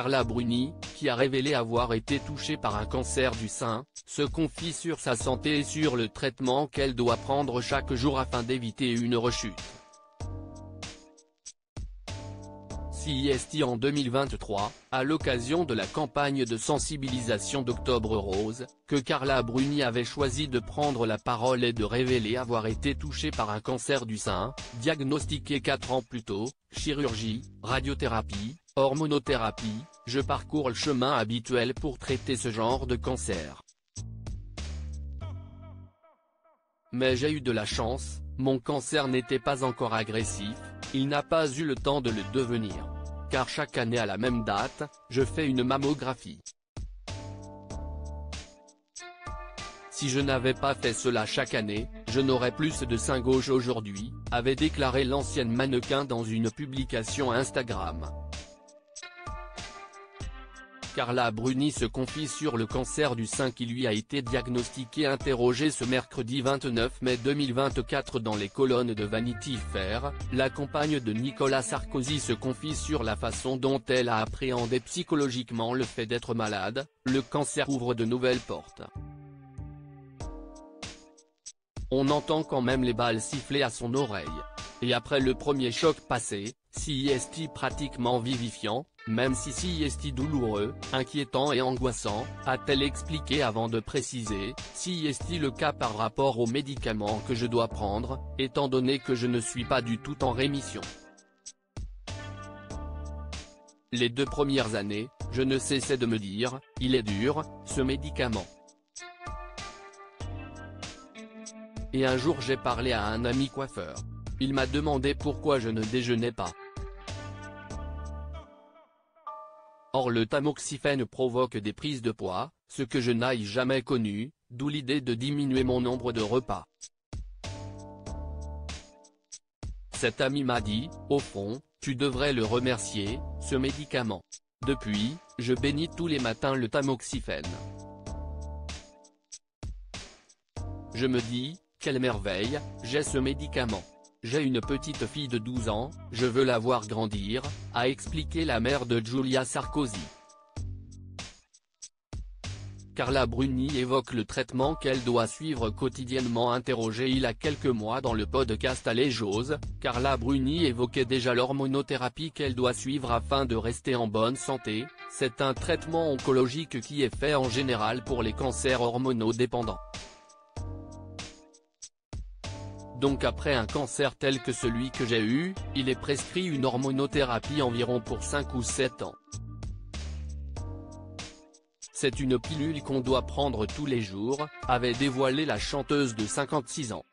Carla Bruni, qui a révélé avoir été touchée par un cancer du sein, se confie sur sa santé et sur le traitement qu'elle doit prendre chaque jour afin d'éviter une rechute. CIST en 2023, à l'occasion de la campagne de sensibilisation d'Octobre Rose, que Carla Bruni avait choisi de prendre la parole et de révéler avoir été touchée par un cancer du sein, diagnostiqué 4 ans plus tôt, chirurgie, radiothérapie, hormonothérapie, je parcours le chemin habituel pour traiter ce genre de cancer. Mais j'ai eu de la chance, mon cancer n'était pas encore agressif, il n'a pas eu le temps de le devenir. Car chaque année à la même date, je fais une mammographie. Si je n'avais pas fait cela chaque année, je n'aurais plus de sein gauche aujourd'hui, avait déclaré l'ancienne mannequin dans une publication Instagram. Carla Bruni se confie sur le cancer du sein qui lui a été diagnostiqué. Interrogée ce mercredi 29 mai 2024 dans les colonnes de Vanity Fair, la compagne de Nicolas Sarkozy se confie sur la façon dont elle a appréhendé psychologiquement le fait d'être malade. Le cancer ouvre de nouvelles portes. On entend quand même les balles siffler à son oreille. Et après le premier choc passé, CIST pratiquement vivifiant, même si CIST douloureux, inquiétant et angoissant, a-t-elle expliqué avant de préciser, CIST le cas par rapport aux médicaments que je dois prendre, étant donné que je ne suis pas du tout en rémission. Les 2 premières années, je ne cessais de me dire, il est dur, ce médicament. Et un jour j'ai parlé à un ami coiffeur. Il m'a demandé pourquoi je ne déjeunais pas. Or le tamoxifène provoque des prises de poids, ce que je n'aille jamais connu, d'où l'idée de diminuer mon nombre de repas. Cet ami m'a dit, au fond, tu devrais le remercier, ce médicament. Depuis, je bénis tous les matins le tamoxifène. Je me dis, quelle merveille, j'ai ce médicament. J'ai une petite fille de 12 ans, je veux la voir grandir, a expliqué la mère de Julia Sarkozy. Carla Bruni évoque le traitement qu'elle doit suivre quotidiennement. Interrogée il y a quelques mois dans le podcast Allez j'ose, Carla Bruni évoquait déjà l'hormonothérapie qu'elle doit suivre afin de rester en bonne santé. C'est un traitement oncologique qui est fait en général pour les cancers hormonodépendants. Donc après un cancer tel que celui que j'ai eu, il est prescrit une hormonothérapie environ pour 5 ou 7 ans. C'est une pilule qu'on doit prendre tous les jours, avait dévoilé la chanteuse de 56 ans.